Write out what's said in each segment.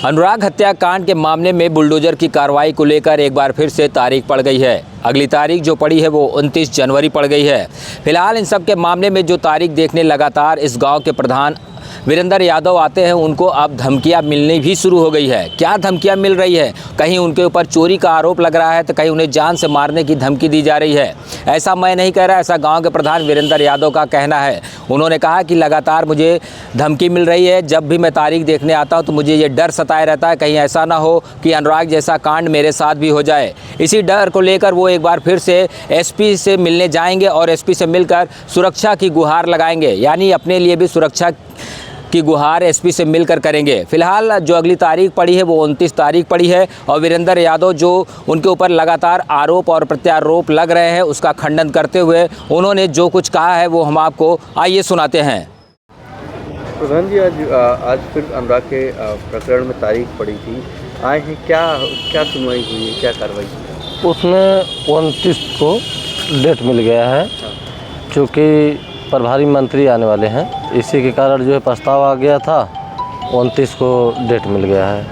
अनुराग हत्याकांड के मामले में बुलडोजर की कार्रवाई को लेकर एक बार फिर से तारीख पड़ गई है। अगली तारीख जो पड़ी है वो 29 जनवरी पड़ गई है। फिलहाल इन सब के मामले में जो तारीख देखने लगातार इस गांव के प्रधान वीरेंद्र यादव आते हैं, उनको अब धमकियां मिलनी भी शुरू हो गई है। क्या धमकियां मिल रही है? कहीं उनके ऊपर चोरी का आरोप लग रहा है तो कहीं उन्हें जान से मारने की धमकी दी जा रही है। ऐसा मैं नहीं कह रहा, ऐसा गांव के प्रधान वीरेंद्र यादव का कहना है। उन्होंने कहा कि लगातार मुझे धमकी मिल रही है। जब भी मैं तारीख देखने आता हूं तो मुझे ये डर सताए रहता है, कहीं ऐसा ना हो कि अनुराग जैसा कांड मेरे साथ भी हो जाए। इसी डर को लेकर वो एक बार फिर से एसपी से मिलने जाएंगे और एसपी से मिलकर सुरक्षा की गुहार लगाएंगे, यानी अपने लिए भी सुरक्षा की गुहार एसपी से मिलकर करेंगे। फिलहाल जो अगली तारीख पड़ी है वो 29 तारीख पड़ी है और वीरेंद्र यादव जो उनके ऊपर लगातार आरोप और प्रत्यारोप लग रहे हैं उसका खंडन करते हुए उन्होंने जो कुछ कहा है वो हम आपको आइए सुनाते हैं। प्रधान जी, आज फिर अनुराग के प्रकरण में तारीख पड़ी थी, आए हैं, क्या सुनवाई हुई है, क्या कार्रवाई हुई? उसमें 29 को डेट मिल गया है, क्योंकि प्रभारी मंत्री आने वाले हैं। इसी के कारण जो है प्रस्ताव आ गया था, 29 को डेट मिल गया है।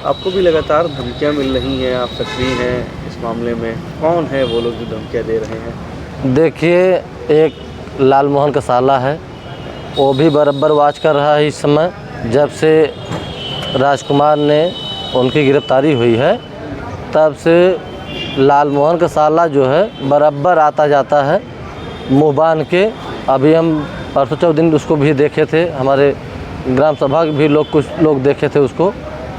आपको भी लगातार धमकियां मिल रही हैं, आप सक्रिय हैं इस मामले में, कौन है वो लोग जो धमकियां दे रहे हैं? देखिए, एक लालमोहन कसाला है, वो भी बराबर वाच कर रहा है। इस समय जब से राजकुमार ने उनकी गिरफ्तारी हुई है तब से लालमोहन कसाला जो है बराबर आता जाता है मुँह बांध के। अभी हम परसों चौथ दिन उसको भी देखे थे, हमारे ग्राम सभा के भी कुछ लोग देखे थे उसको,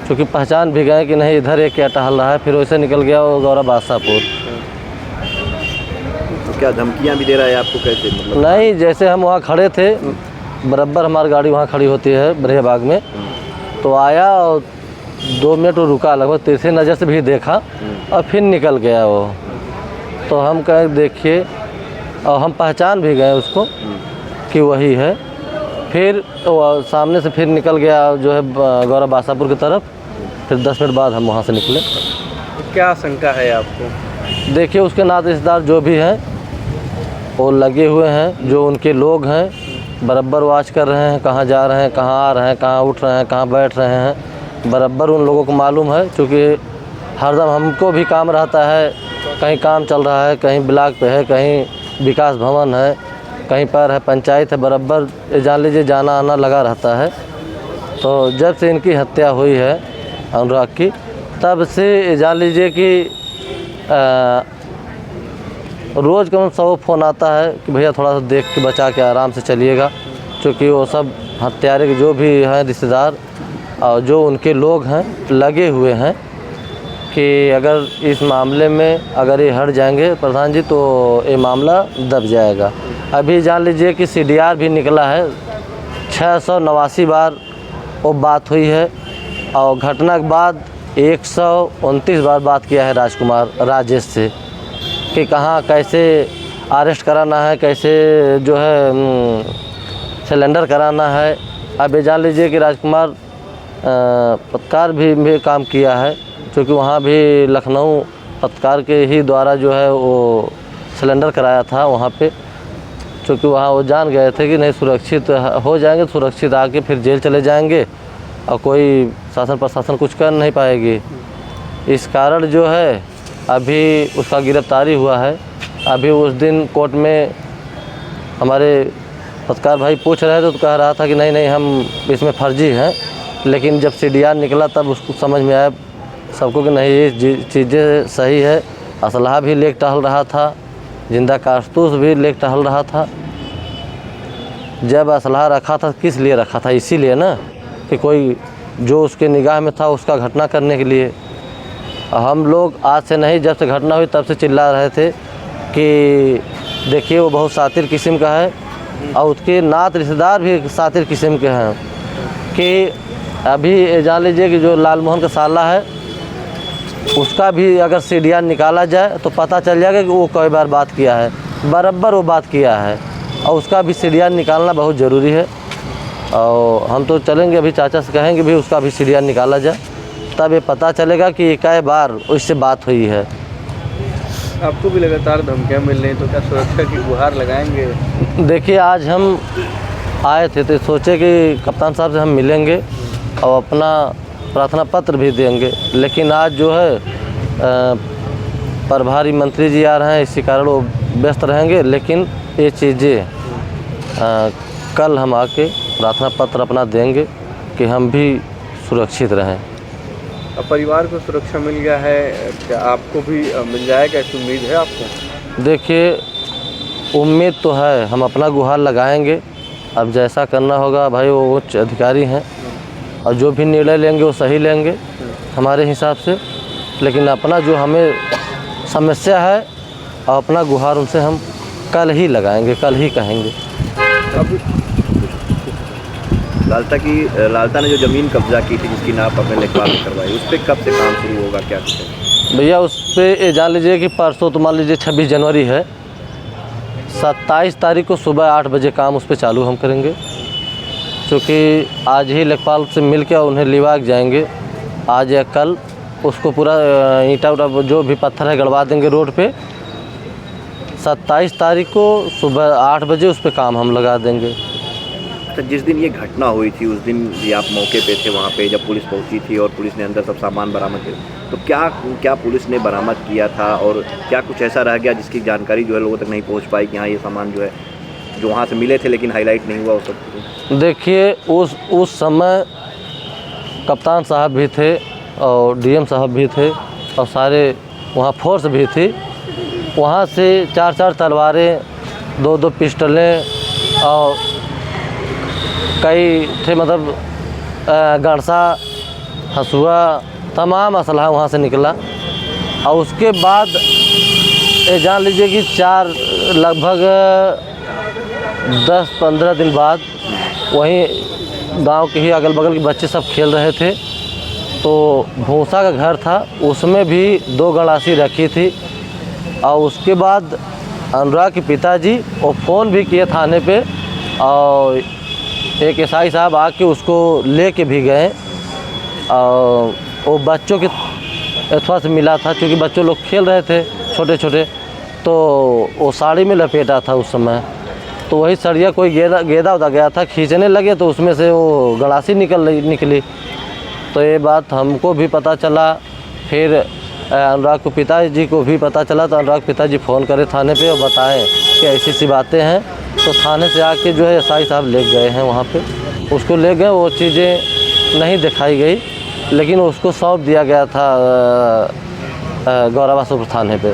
क्योंकि पहचान भी गए कि नहीं इधर एक क्या टहल रहा है। फिर वैसे निकल गया वो गौरव बादशाहपुर। तो क्या धमकियां भी दे रहा है आपको? कैसे मतलब? नहीं, जैसे हम वहाँ खड़े थे, बराबर हमारी गाड़ी वहाँ खड़ी होती है बरेह बाग में, तो आया और 2 मिनट वो रुका, लगभग तीसरी नज़र से भी देखा और फिर निकल गया वो। तो हम कहें देखिए, और हम पहचान भी गए उसको कि वही है। फिर वो सामने से फिर निकल गया जो है गौरव बादशाहपुर की तरफ। फिर 10 मिनट बाद हम वहाँ से निकले। तो क्या आशंका है आपको? देखिए, उसके नाते रिश्तेदार जो भी हैं वो लगे हुए हैं, जो उनके लोग हैं बराबर वाच कर रहे हैं, कहाँ जा रहे हैं, कहाँ आ रहे हैं, कहाँ उठ रहे हैं, कहाँ बैठ रहे हैं, बराबर उन लोगों को मालूम है। क्योंकि हरदम हमको भी काम रहता है, कहीं काम चल रहा है, कहीं ब्लॉक पे है, कहीं विकास भवन है, कहीं पर है पंचायत है, बराबर जान लीजिए जाना आना लगा रहता है। तो जब से इनकी हत्या हुई है अनुराग की, तब से जान लीजिए कि रोज़ कम 100 फ़ोन आता है कि भैया थोड़ा सा देख के बचा के आराम से चलिएगा। क्योंकि वो सब हत्यारे के जो भी हैं रिश्तेदार और जो उनके लोग हैं लगे हुए हैं कि अगर इस मामले में अगर ये हट जाएंगे प्रधान जी तो ये मामला दब जाएगा। अभी जान लीजिए कि CDR भी निकला है, 689 बार वो बात हुई है और घटना के बाद 129 बार बात किया है राजेश से कि कहाँ कैसे अरेस्ट कराना है, कैसे जो है सिलेंडर कराना है। अब जान लीजिए कि राजकुमार पत्रकार भी काम किया है, क्योंकि वहाँ भी लखनऊ पत्रकार के ही द्वारा जो है वो सिलेंडर कराया था वहाँ पे। क्योंकि वहाँ वो जान गए थे कि नहीं सुरक्षित हो जाएंगे, सुरक्षित आके फिर जेल चले जाएंगे और कोई शासन प्रशासन कुछ कर नहीं पाएगी। इस कारण जो है अभी उसका गिरफ्तारी हुआ है। अभी उस दिन कोर्ट में हमारे पत्रकार भाई पूछ रहे थे तो कह रहा था कि नहीं हम इसमें फर्जी हैं, लेकिन जब CDR निकला तब उसको समझ में आया सबको कि नहीं ये चीज़ें सही है। असलहा भी लेके टहल रहा था, जिंदा कारतूस भी लेके टहल रहा था। जब असलहा रखा था किस लिए रखा था? इसीलिए ना कि कोई जो उसके निगाह में था उसका घटना करने के लिए। हम लोग आज से नहीं, जब से घटना हुई तब से चिल्ला रहे थे कि देखिए वो बहुत सातिर किस्म का है और उसके नात रिश्तेदार भी सातिर किस्म के हैं। कि अभी जान लीजिए कि जो लालमोहन कसाला है उसका भी अगर CDR निकाला जाए तो पता चल जाएगा कि वो कई बार बात किया है, बराबर वो बात किया है, और उसका भी CDR निकालना बहुत ज़रूरी है। और हम तो चलेंगे, अभी चाचा से कहेंगे भी उसका भी CDR निकाला जाए, तब ये पता चलेगा कि कई बार उससे बात हुई है। आपको भी लगातार धमकियां मिल रही हैं, तो क्या सुरक्षा की गुहार लगाएंगे? देखिए, आज हम आए थे तो सोचे कि कप्तान साहब से हम मिलेंगे और अपना प्रार्थना पत्र भी देंगे। लेकिन आज जो है प्रभारी मंत्री जी आ रहे हैं, इसी कारण वो व्यस्त रहेंगे। लेकिन ये चीज़ें कल हम आके प्रार्थना पत्र अपना देंगे कि हम भी सुरक्षित रहें। अब परिवार को सुरक्षा मिल गया है, क्या आपको भी मिल जाएगा, ऐसी उम्मीद है आपको? देखिए, उम्मीद तो है, हम अपना गुहार लगाएंगे। अब जैसा करना होगा भाई, वो उच्च अधिकारी हैं और जो भी निर्णय लेंगे वो सही लेंगे हमारे हिसाब से। लेकिन अपना जो हमें समस्या है और अपना गुहार उनसे हम कल ही लगाएंगे, कल ही कहेंगे। अब लालता ने जो ज़मीन कब्जा की थी, जिसकी नाप अपने लेखपाल ने करवाई, उस पर कब से काम शुरू होगा, क्या कुछ है? भैया उस पर जान लीजिए कि परसों तो मान लीजिए 26 जनवरी है, 27 तारीख को सुबह 8 बजे काम उस पर चालू हम करेंगे। क्योंकि आज ही लेखपाल से मिल के उन्हें लिवाक जाएंगे, आज या कल उसको पूरा ईंटा उटा जो भी पत्थर है गड़वा देंगे रोड पे। 27 तारीख को सुबह 8 बजे उस पर काम हम लगा देंगे। अच्छा, जिस दिन ये घटना हुई थी उस दिन भी आप मौके पे थे वहाँ पे, जब पुलिस पहुँची थी और पुलिस ने अंदर सब सामान बरामद किया, तो क्या पुलिस ने बरामद किया था और क्या कुछ ऐसा रह गया जिसकी जानकारी जो है लोगों तक नहीं पहुँच पाई कि हाँ ये सामान जो है जो वहाँ से मिले थे लेकिन हाईलाइट नहीं हुआ उस सब? देखिए, उस समय कप्तान साहब भी थे और डीएम साहब भी थे और सारे वहाँ फोर्स भी थी। वहाँ से 4-4 तलवारें, 2-2 पिस्टलें और कई थे, मतलब गणसा, हंसुआ, तमाम असलहा वहाँ से निकला। और उसके बाद ये जान लीजिए कि लगभग 10-15 दिन बाद वहीं गांव के ही अगल बगल के बच्चे सब खेल रहे थे, तो भूसा का घर था, उसमें भी 2 गड़ासी रखी थी। और उसके बाद अनुराग के पिताजी वो फ़ोन भी किए थाने पे और एक एसआई साहब आके उसको लेके भी गए। और वो बच्चों के अथवा से मिला था, क्योंकि बच्चों लोग खेल रहे थे छोटे छोटे, तो वो साड़ी में लपेटा था उस समय। तो वही सरिया कोई गेदा उदा गया था, खींचने लगे तो उसमें से वो गड़ासी निकली। तो ये बात हमको भी पता चला, फिर अनुराग को पिताजी को भी पता चला। तो अनुराग पिताजी फ़ोन करे थाने पे और बताएं कि ऐसी बातें हैं। तो थाने से आके जो है एसआई साहब ले गए हैं वहाँ पे, उसको ले गए। वो चीज़ें नहीं दिखाई गई, लेकिन उसको सौंप दिया गया था गौरवासुर थाने पे।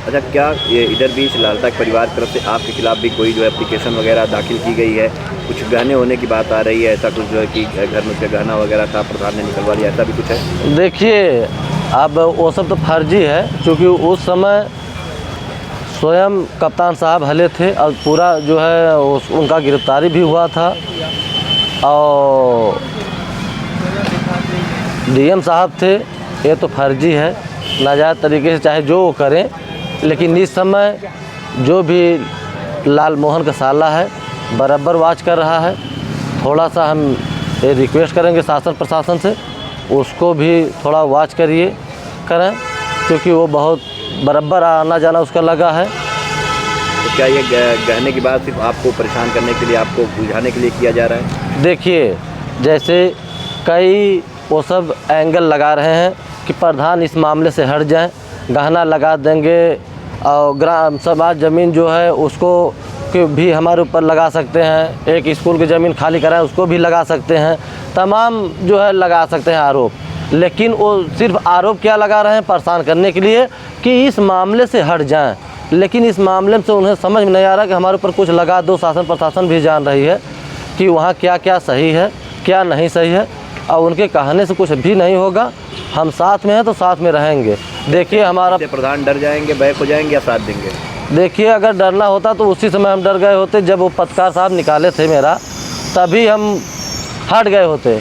अच्छा, क्या ये इधर भी लालता के परिवार की तरफ से आपके खिलाफ भी कोई जो है एप्लीकेशन वगैरह दाखिल की गई है? कुछ गहने होने की बात आ रही है, ऐसा कुछ जो है कि घर में उसका गहना वगैरह था, प्रधान ने निकलवा लिया, ऐसा भी कुछ है? देखिए, अब वो सब तो फर्जी है, क्योंकि उस समय स्वयं कप्तान साहब हले थे और पूरा जो है उनका गिरफ्तारी भी हुआ था। और डीएम साहब थे, ये तो फर्जी है, नाजायज़ तरीके से चाहे जो वो करें। लेकिन इस समय जो भी लाल मोहन का साला है बराबर वाच कर रहा है। थोड़ा सा हम ये रिक्वेस्ट करेंगे शासन प्रशासन से, उसको भी थोड़ा वाच करें, क्योंकि वो बहुत बराबर आना जाना उसका लगा है। तो क्या ये गहने की बात सिर्फ आपको परेशान करने के लिए, आपको बुझाने के लिए किया जा रहा है? देखिए, जैसे कई वो सब एंगल लगा रहे हैं कि प्रधान इस मामले से हट जाएं, गहना लगा देंगे और ग्राम सभा ज़मीन जो है उसको भी हमारे ऊपर लगा सकते हैं, एक स्कूल की ज़मीन खाली कराएं उसको भी लगा सकते हैं, तमाम जो है लगा सकते हैं आरोप। लेकिन वो सिर्फ आरोप क्या लगा रहे हैं, परेशान करने के लिए कि इस मामले से हट जाएं। लेकिन इस मामले से उन्हें समझ में नहीं आ रहा कि हमारे ऊपर कुछ लगा दो। शासन प्रशासन भी जान रही है कि वहाँ क्या क्या सही है, क्या नहीं सही है, और उनके कहने से कुछ भी नहीं होगा। हम साथ में हैं तो साथ में रहेंगे। देखिए, हमारा प्रधान डर जाएंगे, बैक हो जाएंगे या साथ देंगे? देखिए, अगर डरना होता तो उसी समय हम डर गए होते, जब वो पत्रकार साहब निकाले थे मेरा, तभी हम हट गए होते।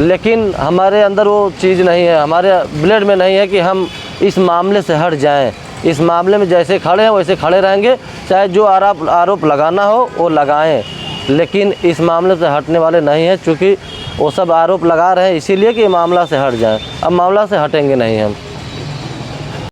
लेकिन हमारे अंदर वो चीज़ नहीं है, हमारे ब्लड में नहीं है कि हम इस मामले से हट जाएं। इस मामले में जैसे खड़े हैं वैसे खड़े रहेंगे, चाहे जो आरोप लगाना हो वो लगाएं। लेकिन इस मामले से हटने वाले नहीं हैं, चूँकि वो सब आरोप लगा रहे हैं इसीलिए कि मामला से हट जाएं। अब मामला से हटेंगे नहीं हम।